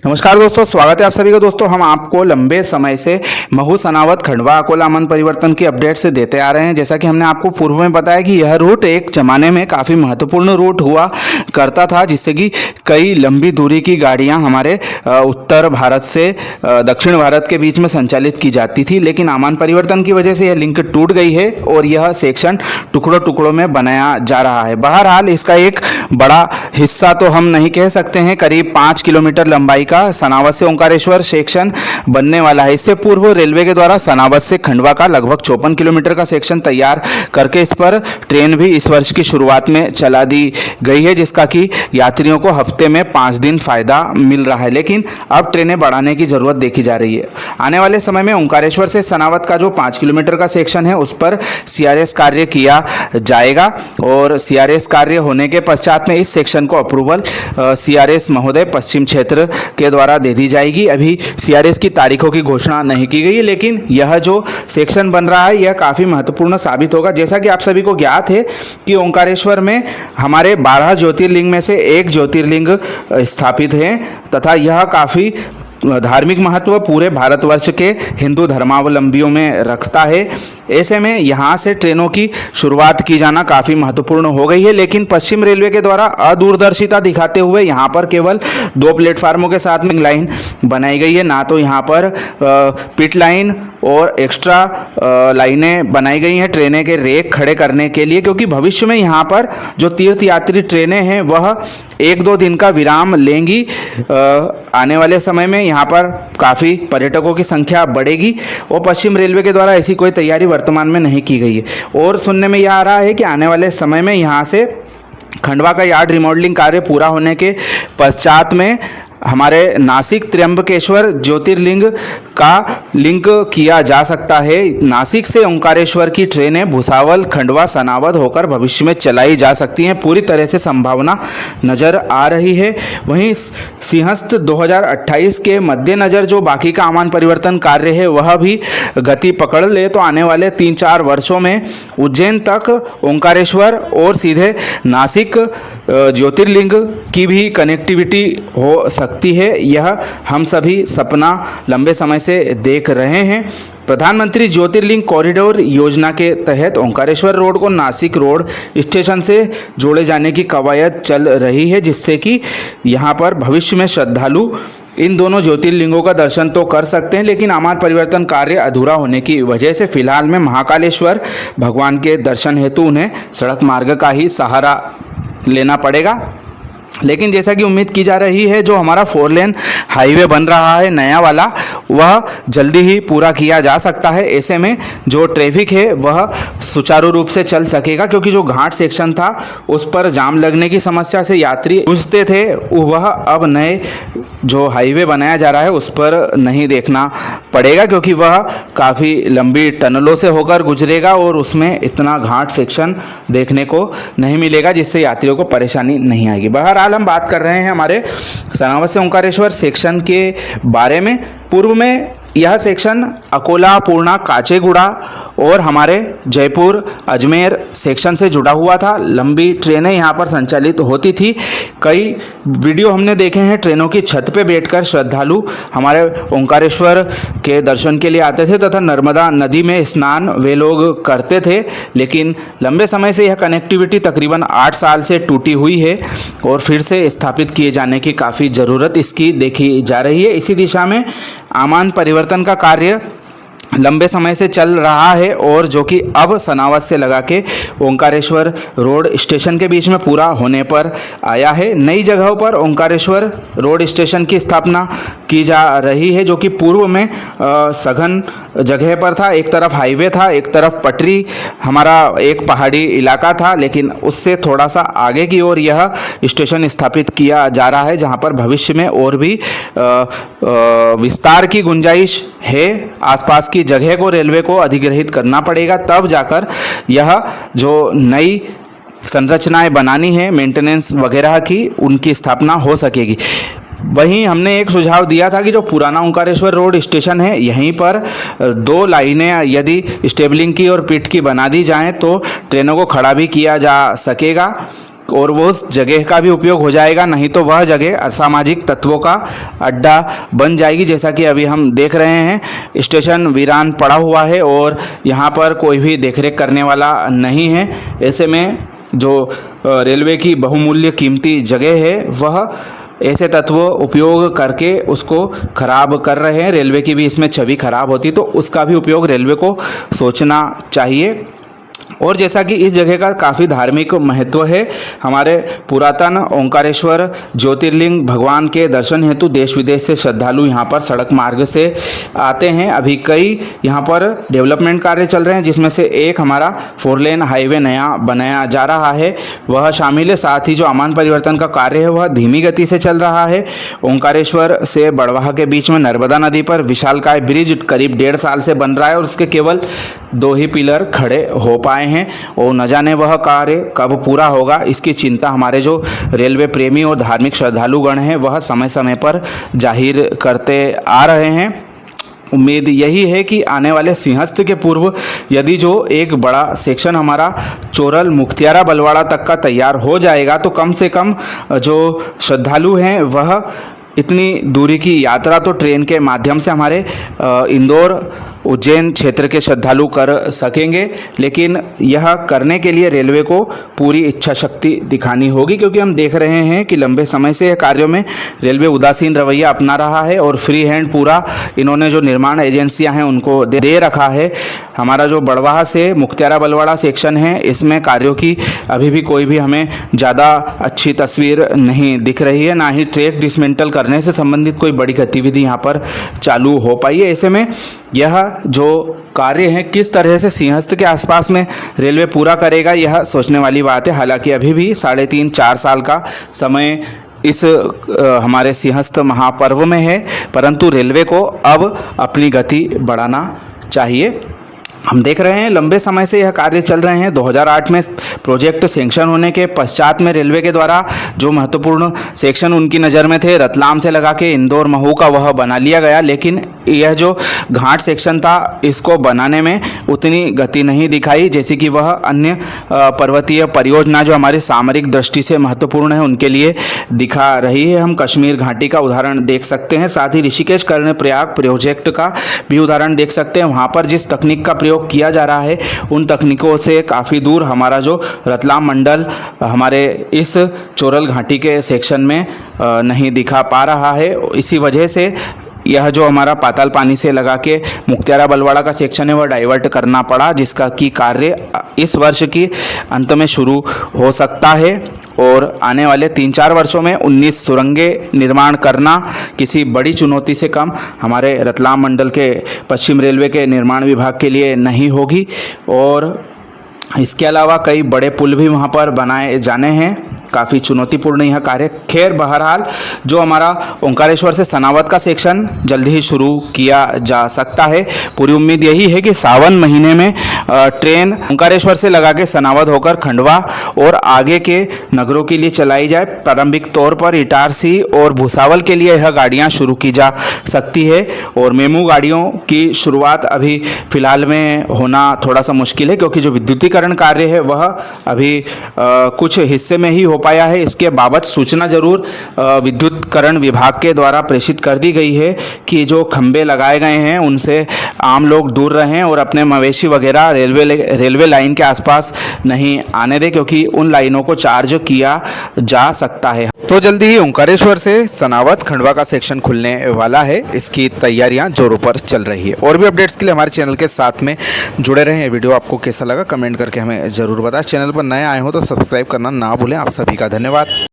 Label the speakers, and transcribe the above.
Speaker 1: नमस्कार दोस्तों, स्वागत है आप सभी का। दोस्तों, हम आपको लंबे समय से महू सनावद खंडवा अकोला मन परिवर्तन की अपडेट से देते आ रहे हैं। जैसा कि हमने आपको पूर्व में बताया कि यह रूट एक जमाने में काफ़ी महत्वपूर्ण रूट हुआ करता था, जिससे कि कई लंबी दूरी की गाड़ियां हमारे उत्तर भारत से दक्षिण भारत के बीच में संचालित की जाती थी। लेकिन आमान परिवर्तन की वजह से यह लिंक टूट गई है और यह सेक्शन टुकड़ों टुकड़ों में बनाया जा रहा है। बहरहाल इसका एक बड़ा हिस्सा तो हम नहीं कह सकते हैं, करीब 5 किलोमीटर लंबाई का सनावद से ओंकारेश्वर सेक्शन बनने वाला है। इससे पूर्व रेलवे के द्वारा सनावद से खंडवा का लगभग 54 किलोमीटर का सेक्शन तैयार करके इस पर ट्रेन भी इस वर्ष की शुरुआत में चला दी गई है, जिसका कि यात्रियों को हफ्ते में 5 दिन फायदा मिल रहा है। लेकिन अब ट्रेनें बढ़ाने की जरूरत देखी जा रही है। आने वाले समय में ओंकारेश्वर से सनावद का जो 5 किलोमीटर का सेक्शन है उस पर सीआरएस कार्य किया जाएगा और सीआरएस कार्य होने के पश्चात में इस सेक्शन को अप्रूवल सीआरएस महोदय पश्चिम क्षेत्र के द्वारा दे दी जाएगी। अभी सीआरएस की तारीखों की घोषणा नहीं की गई है, लेकिन यह जो सेक्शन बन रहा है यह काफ़ी महत्वपूर्ण साबित होगा। जैसा कि आप सभी को ज्ञात है कि ओंकारेश्वर में हमारे 12 ज्योतिर्लिंग में से एक ज्योतिर्लिंग स्थापित है तथा यह काफ़ी धार्मिक महत्व पूरे भारतवर्ष के हिंदू धर्मावलंबियों में रखता है। ऐसे में यहाँ से ट्रेनों की शुरुआत की जाना काफ़ी महत्वपूर्ण हो गई है। लेकिन पश्चिम रेलवे के द्वारा अदूरदर्शिता दिखाते हुए यहाँ पर केवल 2 प्लेटफार्मों के साथ में लाइन बनाई गई है, ना तो यहाँ पर पिट लाइन और एक्स्ट्रा लाइनें बनाई गई हैं ट्रेनें के रेक खड़े करने के लिए, क्योंकि भविष्य में यहाँ पर जो तीर्थयात्री ट्रेनें हैं वह 1-2 दिन का विराम लेंगी। आने वाले समय में यहाँ पर काफ़ी पर्यटकों की संख्या बढ़ेगी और पश्चिम रेलवे के द्वारा ऐसी कोई तैयारी वर्तमान में नहीं की गई है। और सुनने में यह आ रहा है कि आने वाले समय में यहाँ से खंडवा का यार्ड रिमॉडलिंग कार्य पूरा होने के पश्चात में हमारे नासिक त्र्यंबकेश्वर ज्योतिर्लिंग का लिंक किया जा सकता है। नासिक से ओंकारेश्वर की ट्रेनें भुसावल, खंडवा, सनावद होकर भविष्य में चलाई जा सकती हैं। पूरी तरह से संभावना नज़र आ रही है। वहीं सिंहस्थ 2028 के मद्देनज़र जो बाकी का आमान परिवर्तन कार्य है वह भी गति पकड़ ले तो आने वाले 3-4 वर्षों में उज्जैन तक ओंकारेश्वर और सीधे नासिक ज्योतिर्लिंग की भी कनेक्टिविटी हो सकती है। यह हम सभी सपना लंबे समय से देख रहे हैं। प्रधानमंत्री ज्योतिर्लिंग कॉरिडोर योजना के तहत ओंकारेश्वर रोड को नासिक रोड स्टेशन से जोड़े जाने की कवायद चल रही है, जिससे कि यहाँ पर भविष्य में श्रद्धालु इन दोनों ज्योतिर्लिंगों का दर्शन तो कर सकते हैं। लेकिन आमान परिवर्तन कार्य अधूरा होने की वजह से फिलहाल में महाकालेश्वर भगवान के दर्शन हेतु उन्हें सड़क मार्ग का ही सहारा लेना पड़ेगा। लेकिन जैसा कि उम्मीद की जा रही है, जो हमारा 4 लेन हाईवे बन रहा है नया वाला, वह जल्दी ही पूरा किया जा सकता है। ऐसे में जो ट्रैफिक है वह सुचारू रूप से चल सकेगा, क्योंकि जो घाट सेक्शन था उस पर जाम लगने की समस्या से यात्री जूझते थे, वह अब नए जो हाईवे बनाया जा रहा है उस पर नहीं देखना पड़ेगा, क्योंकि वह काफ़ी लंबी टनलों से होकर गुजरेगा और उसमें इतना घाट सेक्शन देखने को नहीं मिलेगा, जिससे यात्रियों को परेशानी नहीं आएगी। बहरहाल हम बात कर रहे हैं हमारे सनावद से ओंकारेश्वर सेक्शन के बारे में। पूर्व में यह सेक्शन अकोला, पूर्णा, काचेगुड़ा और हमारे जयपुर, अजमेर सेक्शन से जुड़ा हुआ था। लंबी ट्रेनें यहाँ पर संचालित होती थी। कई वीडियो हमने देखे हैं, ट्रेनों की छत पे बैठकर श्रद्धालु हमारे ओंकारेश्वर के दर्शन के लिए आते थे तथा नर्मदा नदी में स्नान वे लोग करते थे। लेकिन लंबे समय से यह कनेक्टिविटी तकरीबन 8 साल से टूटी हुई है और फिर से स्थापित किए जाने की काफ़ी ज़रूरत इसकी देखी जा रही है। इसी दिशा में आमान परिवर्तन का कार्य लंबे समय से चल रहा है और जो कि अब सनावद से लगा के ओंकारेश्वर रोड स्टेशन के बीच में पूरा होने पर आया है। नई जगहों पर ओंकारेश्वर रोड स्टेशन की स्थापना की जा रही है, जो कि पूर्व में सघन जगह पर था। एक तरफ हाईवे था, एक तरफ पटरी, हमारा एक पहाड़ी इलाका था, लेकिन उससे थोड़ा सा आगे की ओर यह स्टेशन स्थापित किया जा रहा है, जहां पर भविष्य में और भी विस्तार की गुंजाइश है। आसपास की जगह को रेलवे को अधिग्रहित करना पड़ेगा, तब जाकर यह जो नई संरचनाएं बनानी है मेंटेनेंस वगैरह की, उनकी स्थापना हो सकेगी। वहीं हमने एक सुझाव दिया था कि जो पुराना ओंकारेश्वर रोड स्टेशन है, यहीं पर 2 लाइनें यदि स्टेबलिंग की और पिट की बना दी जाएं तो ट्रेनों को खड़ा भी किया जा सकेगा। और वो उस जगह का भी उपयोग हो जाएगा, नहीं तो वह जगह असामाजिक तत्वों का अड्डा बन जाएगी। जैसा कि अभी हम देख रहे हैं स्टेशन वीरान पड़ा हुआ है और यहाँ पर कोई भी देखरेख करने वाला नहीं है। ऐसे में जो रेलवे की बहुमूल्य कीमती जगह है वह ऐसे तत्व उपयोग करके उसको खराब कर रहे हैं। रेलवे की भी इसमें छवि खराब होती तो उसका भी उपयोग रेलवे को सोचना चाहिए। और जैसा कि इस जगह का काफ़ी धार्मिक महत्व है, हमारे पुरातन ओंकारेश्वर ज्योतिर्लिंग भगवान के दर्शन हेतु देश विदेश से श्रद्धालु यहाँ पर सड़क मार्ग से आते हैं। अभी कई यहाँ पर डेवलपमेंट कार्य चल रहे हैं, जिसमें से एक हमारा 4 लेन हाईवे नया बनाया जा रहा है, वह शामिल है। साथ ही जो आमान परिवर्तन का कार्य है वह धीमी गति से चल रहा है। ओंकारेश्वर से बड़वाह के बीच में नर्मदा नदी पर विशालकाय ब्रिज करीब 1.5 साल से बन रहा है और उसके केवल 2 ही पिलर खड़े हो पाए हैं और न जाने वह कार्य कब पूरा होगा। इसकी चिंता हमारे जो रेलवे प्रेमी और धार्मिक श्रद्धालुगण हैं वह समय समय पर जाहिर करते आ रहे हैं। उम्मीद यही है कि आने वाले सिंहस्थ के पूर्व यदि जो एक बड़ा सेक्शन हमारा चोरल मुख्तियारा बलवाड़ा तक का तैयार हो जाएगा तो कम से कम जो श्रद्धालु हैं वह इतनी दूरी की यात्रा तो ट्रेन के माध्यम से हमारे इंदौर उज्जैन क्षेत्र के श्रद्धालु कर सकेंगे। लेकिन यह करने के लिए रेलवे को पूरी इच्छा शक्ति दिखानी होगी, क्योंकि हम देख रहे हैं कि लंबे समय से यह कार्यों में रेलवे उदासीन रवैया अपना रहा है और फ्री हैंड पूरा इन्होंने जो निर्माण एजेंसियां हैं उनको दे रखा है। हमारा जो बड़वाह से मुख्तियारा बलवाड़ा सेक्शन है इसमें कार्यों की अभी भी कोई भी हमें ज़्यादा अच्छी तस्वीर नहीं दिख रही है, ना ही ट्रैक डिसमेंटल करने से संबंधित कोई बड़ी गतिविधि यहाँ पर चालू हो पाई है। ऐसे में यह जो कार्य है किस तरह से सिंहस्थ के आसपास में रेलवे पूरा करेगा यह सोचने वाली बात है। हालांकि अभी भी 3.5-4 साल का समय इस हमारे सिंहस्थ महापर्व में है, परंतु रेलवे को अब अपनी गति बढ़ाना चाहिए। हम देख रहे हैं लंबे समय से यह कार्य चल रहे हैं। 2008 में प्रोजेक्ट सैंक्शन होने के पश्चात में रेलवे के द्वारा जो महत्वपूर्ण सेक्शन उनकी नज़र में थे रतलाम से लगा के इंदौर महू का वह बना लिया गया, लेकिन यह जो घाट सेक्शन था इसको बनाने में उतनी गति नहीं दिखाई जैसी कि वह अन्य पर्वतीय परियोजना जो हमारी सामरिक दृष्टि से महत्वपूर्ण है उनके लिए दिखा रही है। हम कश्मीर घाटी का उदाहरण देख सकते हैं, साथ ही ऋषिकेश कर्णप्रयाग प्रोजेक्ट का भी उदाहरण देख सकते हैं। वहाँ पर जिस तकनीक का प्रयोग किया जा रहा है उन तकनीकों से काफ़ी दूर हमारा जो रतलाम मंडल हमारे इस चोरल घाटी के सेक्शन में नहीं दिखा पा रहा है। इसी वजह से यह जो हमारा पाताल पानी से लगा के मुख्तियारा बलवाड़ा का सेक्शन है वह डाइवर्ट करना पड़ा, जिसका की कार्य इस वर्ष की अंत में शुरू हो सकता है और आने वाले 3-4 वर्षों में 19 सुरंगें निर्माण करना किसी बड़ी चुनौती से कम हमारे रतलाम मंडल के पश्चिम रेलवे के निर्माण विभाग के लिए नहीं होगी। और इसके अलावा कई बड़े पुल भी वहाँ पर बनाए जाने हैं। काफ़ी चुनौतीपूर्ण यह कार्य। खैर बहरहाल जो हमारा ओंकारेश्वर से सनावद का सेक्शन जल्दी ही शुरू किया जा सकता है। पूरी उम्मीद यही है कि सावन महीने में ट्रेन ओंकारेश्वर से लगा के सनावद होकर खंडवा और आगे के नगरों के लिए चलाई जाए। प्रारंभिक तौर पर इटारसी और भुसावल के लिए यह गाड़ियाँ शुरू की जा सकती है और मेमू गाड़ियों की शुरुआत अभी फ़िलहाल में होना थोड़ा सा मुश्किल है, क्योंकि जो विद्युतीकरण कार्य है वह अभी कुछ हिस्से में ही हो पाया है। इसके बाबत सूचना जरूर विद्युतीकरण विभाग के द्वारा प्रेषित कर दी गई है कि जो खंभे लगाए गए हैं उनसे आम लोग दूर रहें और अपने मवेशी वगैरह रेलवे लाइन के आसपास नहीं आने दें, क्योंकि उन लाइनों को चार्ज किया जा सकता है। तो जल्दी ही ओंकारेश्वर से सनावद खंडवा का सेक्शन खुलने वाला है, इसकी तैयारियां जोरों पर चल रही है। और भी अपडेट्स के लिए हमारे चैनल के साथ में जुड़े रहें। वीडियो आपको कैसा लगा कमेंट करके हमें ज़रूर बताएं। चैनल पर नए आए हो तो सब्सक्राइब करना ना भूलें। आप सभी का धन्यवाद।